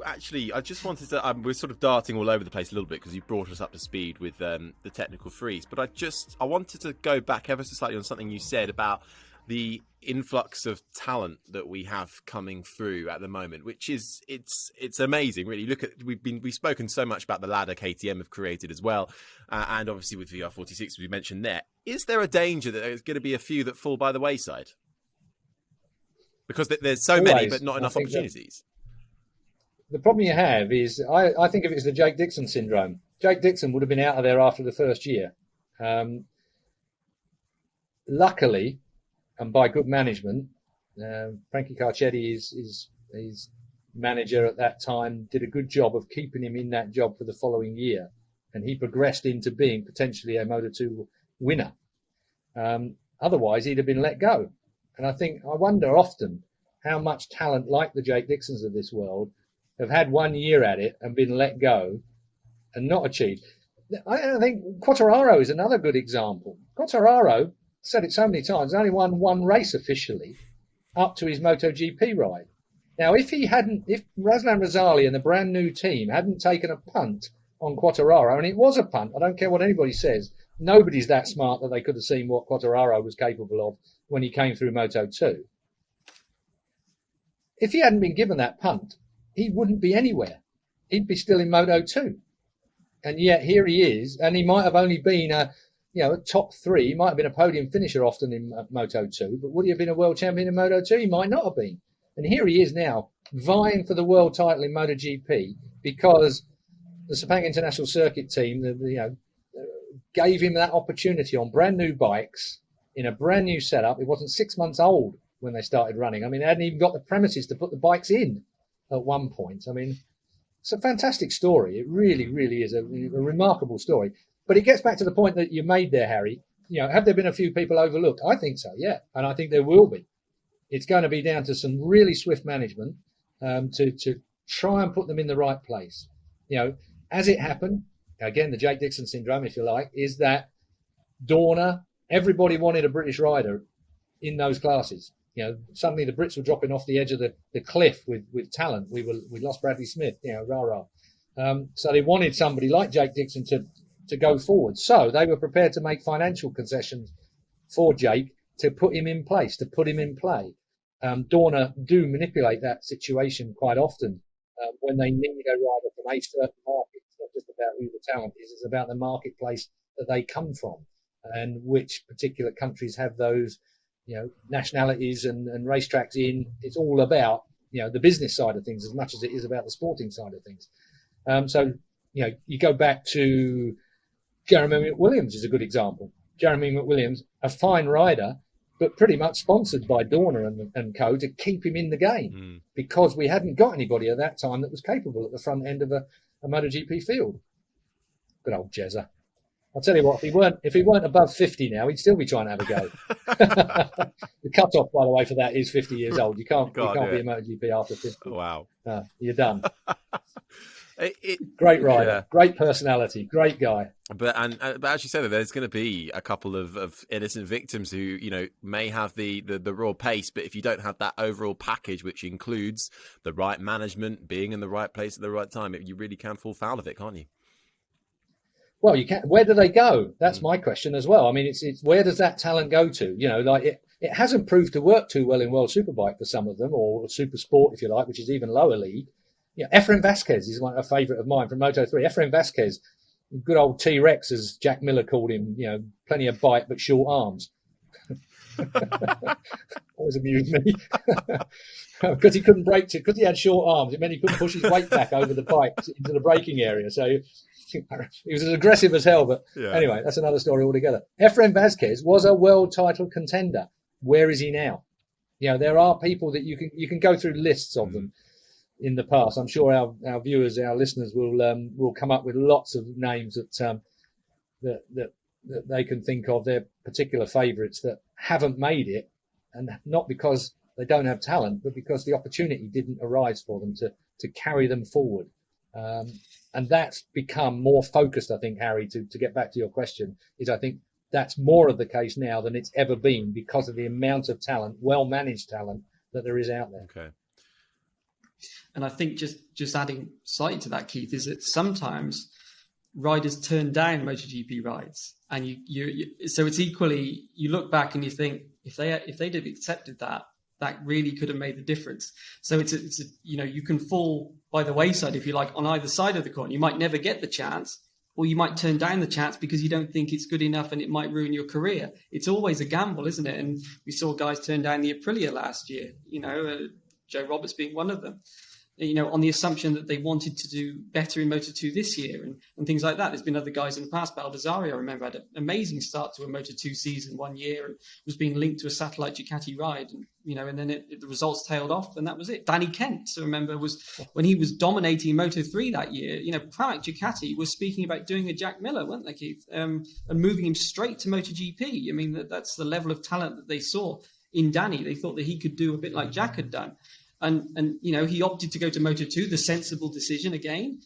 actually, I just wanted to. We're sort of darting all over the place a little bit because you brought us up to speed with the technical freeze. But I wanted to go back ever so slightly on something you said about the influx of talent that we have coming through at the moment, which is it's amazing, really. Look at we've spoken so much about the ladder KTM have created as well, and obviously with VR46 we mentioned there. Is there a danger that there's going to be a few that fall by the wayside because there's so many but not enough opportunities? The problem you have is I think of it as the Jake Dixon syndrome. Jake Dixon would have been out of there after the first year. Luckily, and by good management, Frankie Carcetti, his manager at that time, did a good job of keeping him in that job for the following year. And he progressed into being potentially a Moto2 winner. Otherwise, he'd have been let go. And I wonder often how much talent like the Jake Dixons of this world have had 1 year at it and been let go and not achieved. I think Quartararo is another good example. Quartararo, said it so many times, only won one race officially up to his MotoGP ride. Now, if Razlan Razali and the brand new team hadn't taken a punt on Quartararo, and it was a punt, I don't care what anybody says, nobody's that smart that they could have seen what Quartararo was capable of when he came through Moto2. If he hadn't been given that punt, he wouldn't be anywhere. He'd be still in Moto2. And yet here he is, and he might have only been a top three. He might have been a podium finisher often in Moto2, but would he have been a world champion in Moto2? He might not have been. And here he is now, vying for the world title in MotoGP because the Sepang International Circuit team, gave him that opportunity on brand new bikes in a brand new setup. It wasn't 6 months old when they started running. I mean, they hadn't even got the premises to put the bikes in at one point. I mean, it's a fantastic story. It really, really is a remarkable story. But it gets back to the point that you made there, Harry. Have there been a few people overlooked? I think so, yeah. And I think there will be. It's going to be down to some really swift management to try and put them in the right place. As it happened, again, the Jake Dixon syndrome, if you like, is that Dorna, everybody wanted a British rider in those classes. Suddenly the Brits were dropping off the edge of the cliff with talent. We lost Bradley Smith, rah-rah. So they wanted somebody like Jake Dixon to go forward. So they were prepared to make financial concessions for Jake to put him in place, to put him in play. Dorna do manipulate that situation quite often when they need a rider from a certain market. It's not just about who the talent is, it's about the marketplace that they come from and which particular countries have those nationalities and racetracks in. It's all about, the business side of things as much as it is about the sporting side of things. So you go back to Jeremy McWilliams is a good example. Jeremy McWilliams, a fine rider, but pretty much sponsored by Dorna and co to keep him in the game because we hadn't got anybody at that time that was capable at the front end of a MotoGP field. Good old Jezza. I'll tell you what, if he weren't above 50 now, he'd still be trying to have a go. The cut-off, by the way, for that is 50 years old. You can't be a MotoGP after 50. Wow. You're done. Great rider, great personality, great guy. But as you said, there's going to be a couple of innocent victims who may have the raw pace, but if you don't have that overall package, which includes the right management, being in the right place at the right time, you really can fall foul of it, can't you? Well, you can. Where do they go? That's my question as well. I mean, it's where does that talent go to? It hasn't proved to work too well in World Superbike for some of them, or Super Sport, if you like, which is even lower league. Efrain Vasquez is a favourite of mine from Moto3. Efrain Vasquez, good old T-Rex, as Jack Miller called him, plenty of bite but short arms. Always amused me. Because he couldn't brake, because he had short arms, it meant he couldn't push his weight back over the bike into the braking area. So he was as aggressive as hell. But anyway, that's another story altogether. Efrain Vasquez was a world title contender. Where is he now? There are people that you can go through lists of them in the past. I'm sure our viewers, our listeners will come up with lots of names that they can think of, their particular favourites that haven't made it, and not because they don't have talent, but because the opportunity didn't arise for them to carry them forward. And that's become more focused, I think, Harry, to get back to your question, is I think that's more of the case now than it's ever been because of the amount of talent, well-managed talent, that there is out there. Okay. And I think just adding slightly to that, Keith, is that sometimes riders turn down MotoGP rides, and so it's equally, you look back and you think, if they'd have accepted that really could have made the difference. So it's a you can fall by the wayside, if you like, on either side of the coin. You might never get the chance, or you might turn down the chance because you don't think it's good enough and it might ruin your career. It's always a gamble, isn't it? And we saw guys turn down the Aprilia last year, Joe Roberts being one of them, on the assumption that they wanted to do better in Moto2 this year and things like that. There's been other guys in the past. Baldassarri, I remember, had an amazing start to a Moto2 season one year and was being linked to a satellite Ducati ride. And then the results tailed off, and that was it. Danny Kent, I remember, was when he was dominating Moto3 that year, Pramac Ducati was speaking about doing a Jack Miller, weren't they, Keith? And moving him straight to MotoGP. I mean, that's the level of talent that they saw in Danny. They thought that he could do a bit like Jack had done. And he opted to go to Moto2, the sensible decision again,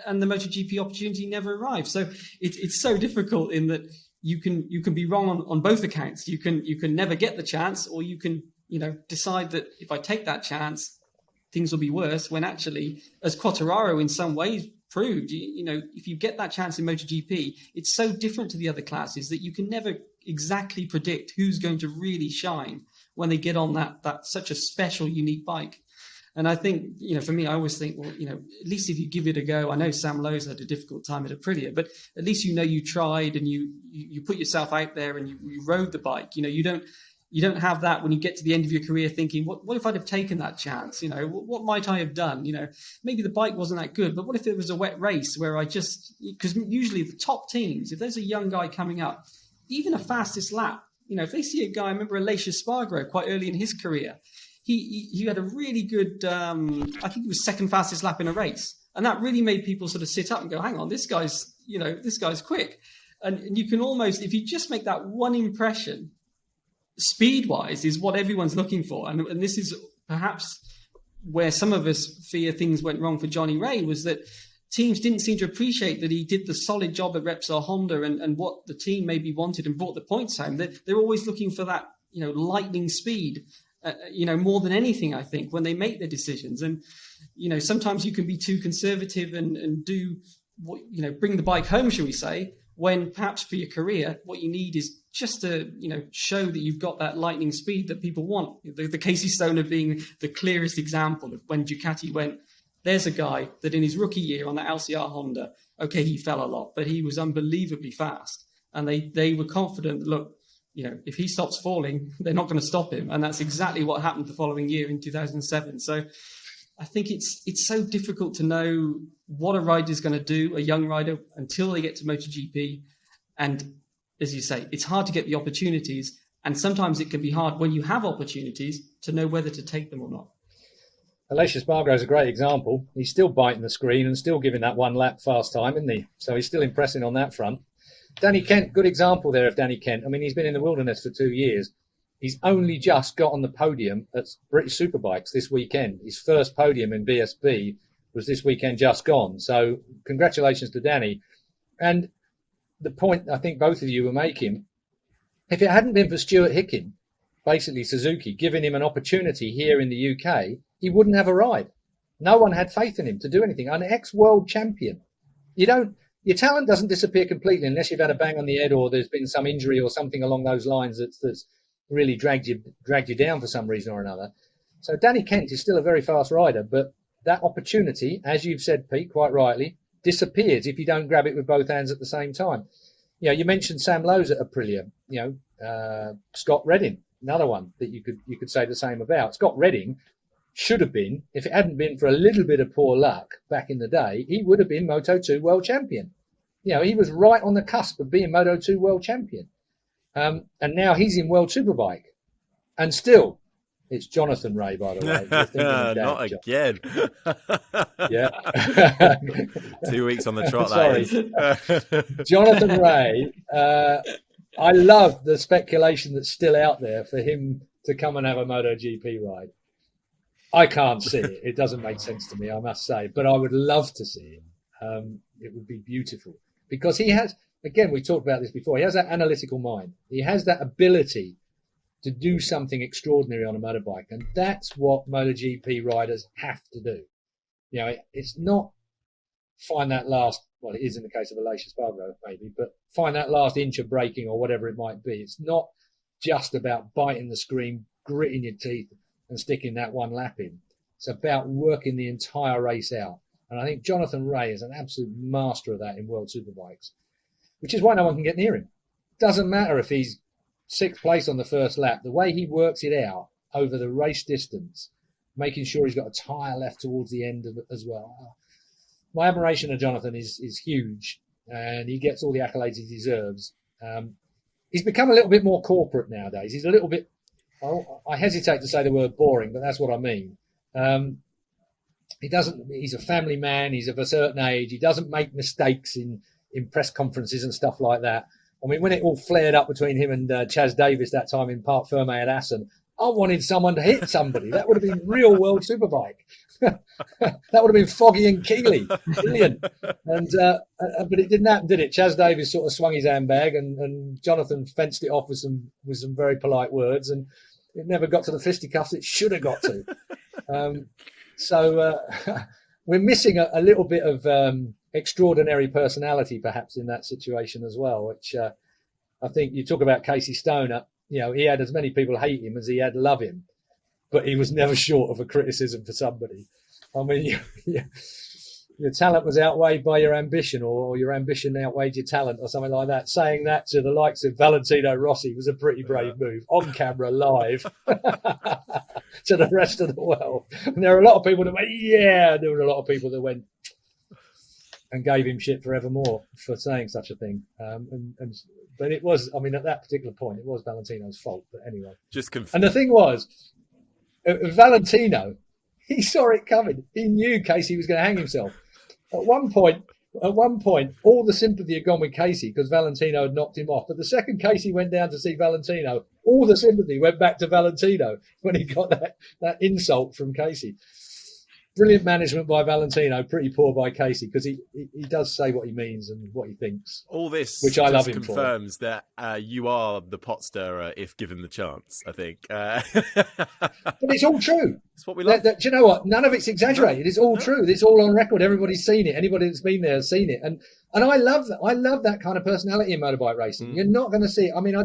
and the MotoGP opportunity never arrived. So it's so difficult in that you can be wrong on both accounts. You can never get the chance, or you can decide that if I take that chance, things will be worse. When actually, as Quartararo in some ways proved, if you get that chance in MotoGP, it's so different to the other classes that you can never exactly predict who's going to really shine when they get on that such a special, unique bike. And I think, for me, I always think, well, at least if you give it a go. I know Sam Lowe's had a difficult time at Aprilia, but at least you tried and you put yourself out there and you rode the bike. You don't have that when you get to the end of your career thinking, what if I'd have taken that chance? What might I have done? Maybe the bike wasn't that good, but what if it was a wet race where because usually the top teams, if there's a young guy coming up, even a fastest lap, if they see a guy, I remember Aleix Espargaro quite early in his career, he had a really good, I think he was second fastest lap in a race. And that really made people sort of sit up and go, hang on, this guy's quick. And you can almost, if you just make that one impression, speed-wise is what everyone's looking for. And this is perhaps where some of us fear things went wrong for Johnny Rea, was that teams didn't seem to appreciate that he did the solid job at Repsol Honda and what the team maybe wanted and brought the points home. They're always looking for that, lightning speed, more than anything, I think, when they make their decisions. And, sometimes you can be too conservative and do what, bring the bike home, shall we say, when perhaps for your career, what you need is just to, show that you've got that lightning speed that people want. The Casey Stoner being the clearest example of when Ducati went, there's a guy that in his rookie year on the LCR Honda, okay, he fell a lot, but he was unbelievably fast. And they were confident that, look, if he stops falling, they're not going to stop him. And that's exactly what happened the following year in 2007. So I think it's so difficult to know what a rider is going to do, a young rider, until they get to MotoGP. And as you say, it's hard to get the opportunities. And sometimes it can be hard when you have opportunities to know whether to take them or not. Aleix Espargaro is a great example. He's still biting the screen and still giving that one lap fast time, isn't he? So he's still impressing on that front. Danny Kent, good example there of Danny Kent. I mean, he's been in the wilderness for 2 years. He's only just got on the podium at British Superbikes this weekend. His first podium in BSB was this weekend just gone. So congratulations to Danny. And the point I think both of you were making, if it hadn't been for Stuart Hickin, basically Suzuki, giving him an opportunity here in the UK, he wouldn't have a ride. No one had faith in him to do anything. An ex-world champion. Your talent doesn't disappear completely unless you've had a bang on the head or there's been some injury or something along those lines that's really dragged you down for some reason or another. So Danny Kent is still a very fast rider, but that opportunity, as you've said, Pete, quite rightly, disappears if you don't grab it with both hands at the same time. You mentioned Sam Lowe's at Aprilia. Scott Redding, another one that you could say the same about. Scott Redding should have been, if it hadn't been for a little bit of poor luck back in the day, he would have been Moto2 world champion. He was right on the cusp of being Moto2 world champion. And now he's in World Superbike. And still, it's Jonathan Rea, by the way. Not again. Yeah. 2 weeks on the trot, Sorry. that is. Jonathan Rea, I love the speculation that's still out there for him to come and have a MotoGP ride. I can't see it. It doesn't make sense to me, I must say. But I would love to see him. It would be beautiful. Because he has, again, we talked about this before, he has that analytical mind. He has that ability to do something extraordinary on a motorbike. And that's what MotoGP riders have to do. You know, it's not find that last, well, it is in the case of Aleix Espargaro maybe, but find that last inch of braking or whatever it might be. It's not just about biting the screen, gritting your teeth and sticking that one lap in. It's about working the entire race out. And I think Jonathan Rea is an absolute master of that in World Superbikes, which is why no one can get near him. Doesn't matter if he's 6th place on the first lap. The way he works it out over the race distance, making sure he's got a tyre left towards the end of it as well. My admiration of Jonathan is huge, and he gets all the accolades he deserves. He's become a little bit more corporate nowadays. He's a little bit, I hesitate to say the word boring, but that's what I mean. He's a family man. He's of a certain age. He doesn't make mistakes in press conferences and stuff like that. I mean, when it all flared up between him and Chaz Davis that time in Parc Ferme at Assen, I wanted someone to hit somebody. That would have been real World Superbike. That would have been Foggy and Keeley. Brilliant. And but it didn't happen, did it? Chaz Davis sort of swung his handbag, and Jonathan fenced it off with some very polite words, and it never got to the fisticuffs it should have got to. So we're missing a little bit of extraordinary personality, perhaps, in that situation as well, which I think you talk about Casey Stoner. You know, he had as many people hate him as he had love him, but he was never short of a criticism for somebody. I mean, your talent was outweighed by your ambition, or your ambition outweighed your talent, or something like that. Saying that to the likes of Valentino Rossi was a pretty brave move, on camera, live, to the rest of the world. And there are a lot of people that went, yeah, there were a lot of people that went and gave him shit forevermore for saying such a thing. But it was, I mean, at that particular point, it was Valentino's fault. But anyway. Just and the thing was, Valentino, he saw it coming. He knew Casey was going to hang himself. At one point, all the sympathy had gone with Casey because Valentino had knocked him off. But the second Casey went down to see Valentino, all the sympathy went back to Valentino when he got that insult from Casey. Brilliant management by Valentino, pretty poor by Casey, because he does say what he means and what he thinks. All this, which I love him confirms for. That you are the pot stirrer if given the chance, I think. But it's all true. It's what we love. Do you know what? None of it's exaggerated. No. It's all true. It's all on record. Everybody's seen it. Anybody that's been there has seen it. And I love that. I love that kind of personality in motorbike racing. You're not going to see it. I mean,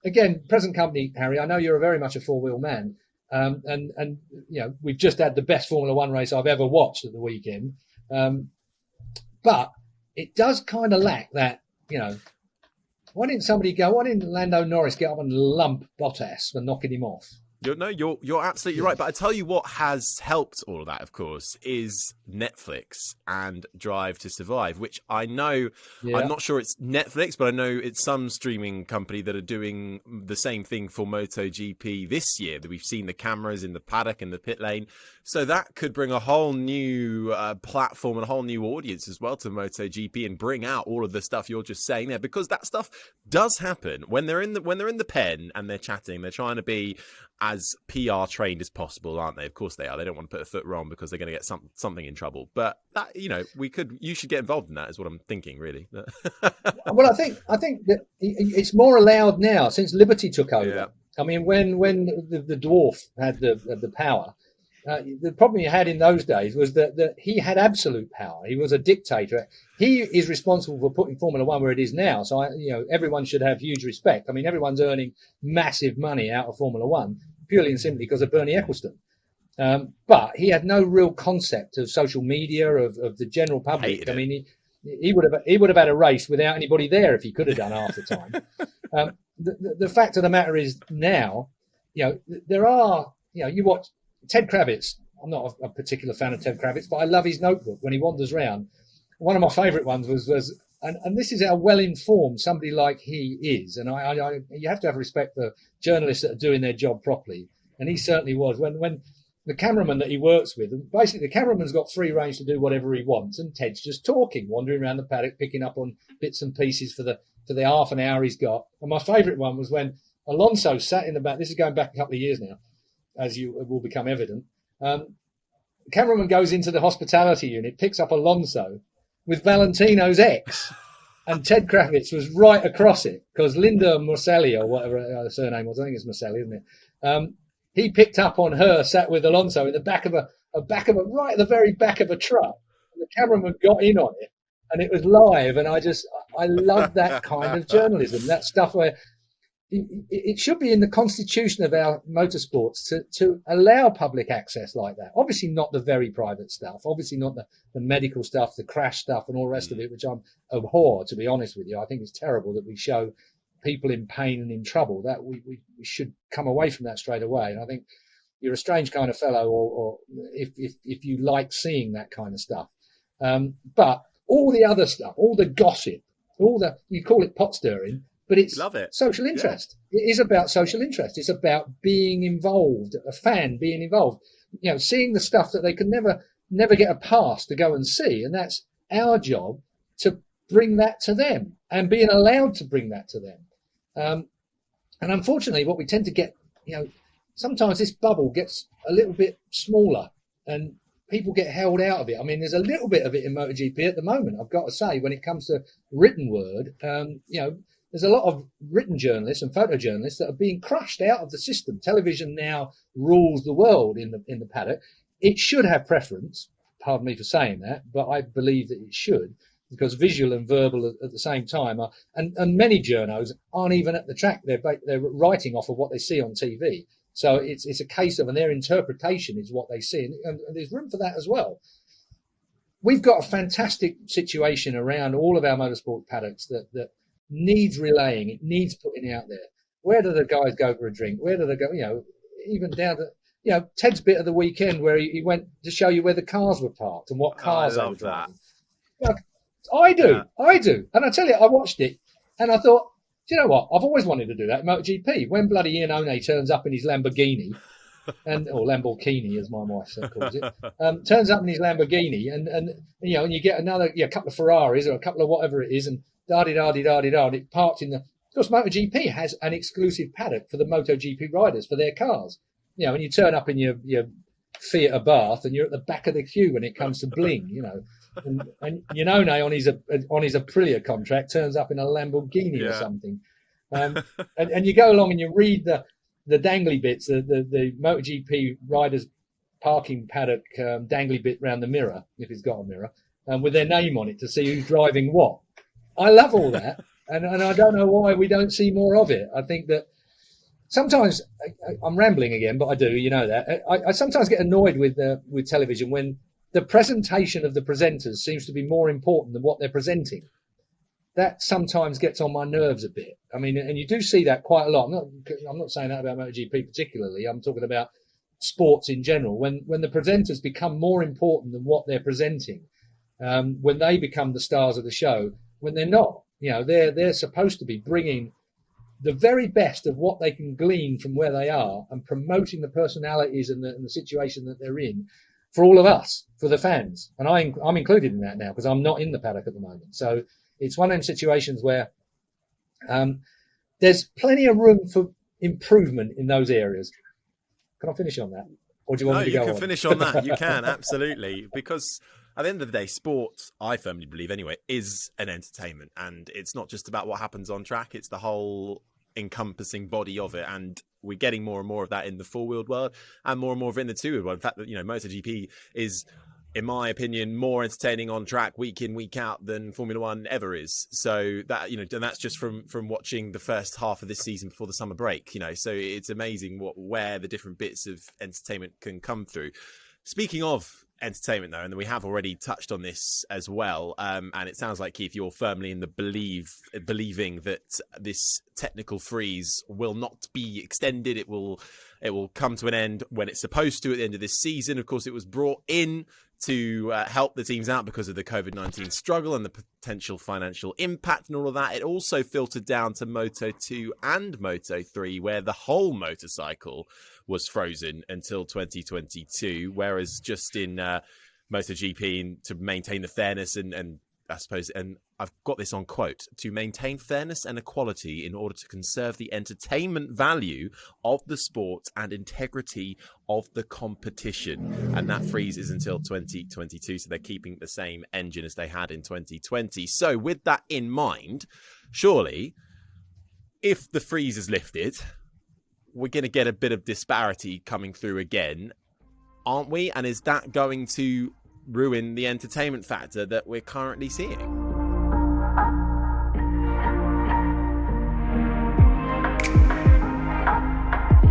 again, present company, Harry, I know you're very much a four-wheel man. And you know, we've just had the best Formula One race I've ever watched at the weekend. But it does kind of lack that, you know, why didn't Lando Norris get up and lump Bottas for knocking him off? You're absolutely right. But I tell you what has helped all of that, of course, is Netflix and Drive to Survive, which I know, I'm not sure it's Netflix, but I know it's some streaming company that are doing the same thing for MotoGP this year. That we've seen the cameras in the paddock and the pit lane. So that could bring a whole new platform and a whole new audience as well to MotoGP and bring out all of the stuff you're just saying there, because that stuff does happen when they're in the pen and they're chatting. They're trying to be as PR trained as possible, aren't they? Of course they are. They don't want to put a foot wrong because they're going to get something in trouble. But that, you know, you should get involved in that, is what I'm thinking, really. Well, I think that it's more allowed now since Liberty took over. Yeah. I mean, when the dwarf had the power, the problem he had in those days was that he had absolute power. He was a dictator. He is responsible for putting Formula One where it is now. So, everyone should have huge respect. I mean, everyone's earning massive money out of Formula One purely and simply because of Bernie Ecclestone. But he had no real concept of social media, of the general public. I mean, he would have had a race without anybody there if he could have done half the time. The fact of the matter is now, there are, you watch Ted Kravitz. I'm not a particular fan of Ted Kravitz, but I love his notebook when he wanders around. One of my favourite ones was and this is how well informed somebody like he is. And you have to have respect for journalists that are doing their job properly. And he certainly was. When the cameraman that he works with, and basically the cameraman's got free range to do whatever he wants, and Ted's just talking, wandering around the paddock, picking up on bits and pieces for the half an hour he's got. And my favourite one was when Alonso sat in the back. This is going back a couple of years now, as you will become evident. The cameraman goes into the hospitality unit, picks up Alonso with Valentino's ex. and Ted Kravitz was right across it because Linda Morselli, or whatever her surname was, I think it's Morselli, isn't it? He picked up on her sat with Alonso in the back of a right at the very back of a truck. And the cameraman got in on it, and it was live. And I love that kind of journalism, that stuff where it should be in the constitution of our motorsports to allow public access like that. Obviously not the very private stuff, obviously not the medical stuff, the crash stuff and all the rest of it, which I'm abhor, to be honest with you. I think it's terrible that we show people in pain and in trouble. That we should come away from that straight away. And I think you're a strange kind of fellow, or if you like seeing that kind of stuff. But all the other stuff, all the gossip, you call it pot stirring, but it's social interest. Yeah. It is about social interest. It's about being involved, a fan being involved, seeing the stuff that they could never get a pass to go and see. And that's our job, to bring that to them and being allowed to bring that to them. And unfortunately, what we tend to get, sometimes this bubble gets a little bit smaller and people get held out of it. I mean, there's a little bit of it in MotoGP at the moment, I've got to say, when it comes to written word. There's a lot of written journalists and photojournalists that are being crushed out of the system. Television now rules the world in the paddock. It should have preference, pardon me for saying that, but I believe that it should, because visual and verbal at the same time are, and many journos aren't even at the track. They're writing off of what they see on TV. So it's a case of, and their interpretation is what they see. And there's room for that as well. We've got a fantastic situation around all of our motorsport paddocks that needs relaying. It needs putting out there. Where do the guys go for a drink? Where do they go? Even down to, Ted's bit of the weekend where he went to show you where the cars were parked and what cars they were driving. I do. And I tell you, I watched it and I thought, do you know what? I've always wanted to do that in MotoGP. When bloody Iannone turns up in his Lamborghini, or Lamborghini as my wife calls it, turns up in his Lamborghini and you get another couple of Ferraris or a couple of whatever it is, and da-di-da-di-da-di-da, and it parked in the... Of course, MotoGP has an exclusive paddock for the MotoGP riders, for their cars. And you turn up in your Fiat Abarth and you're at the back of the queue when it comes to bling, And Iannone on his Aprilia contract turns up in a Lamborghini or something. And you go along and you read the dangly bits, the MotoGP riders parking paddock dangly bit round the mirror, if it's got a mirror, with their name on it to see who's driving what. I love all that, and I don't know why we don't see more of it. I think that sometimes I'm rambling again, but I do, that. I sometimes get annoyed with television when the presentation of the presenters seems to be more important than what they're presenting. That sometimes gets on my nerves a bit. I mean, and you do see that quite a lot. I'm not saying that about MotoGP particularly. I'm talking about sports in general. When the presenters become more important than what they're presenting, when they become the stars of the show, when they're not, they're supposed to be bringing the very best of what they can glean from where they are and promoting the personalities and the situation that they're in for all of us, for the fans. And I'm included in that now because I'm not in the paddock at the moment. So it's one of them situations where there's plenty of room for improvement in those areas. Can I finish on that? Or do you want me to go on? You can finish on that. You can, absolutely. Because at the end of the day, sport, I firmly believe anyway, is an entertainment. And it's not just about what happens on track. It's the whole encompassing body of it. And we're getting more and more of that in the four-wheeled world and more of it in the two-wheeled world. In fact, MotoGP is, in my opinion, more entertaining on track week in, week out than Formula One ever is. So that, and that's just from watching the first half of this season before the summer break, so it's amazing where the different bits of entertainment can come through. Speaking of entertainment though, and we have already touched on this as well, and it sounds like, Keith, you're firmly in the believing that this technical freeze will not be extended. It will come to an end when it's supposed to at the end of this season. Of course, it was brought in to help the teams out because of the COVID-19 struggle and the potential financial impact and all of that. It also filtered down to Moto2 and Moto3, where the whole motorcycle was frozen until 2022, whereas just in MotoGP, to maintain the fairness and I suppose, and I've got this on quote, to maintain fairness and equality in order to conserve the entertainment value of the sport and integrity of the competition. And that freeze is until 2022, so they're keeping the same engine as they had in 2020. So with that in mind, surely, if the freeze is lifted, we're going to get a bit of disparity coming through again, aren't we? And is that going to ruin the entertainment factor that we're currently seeing?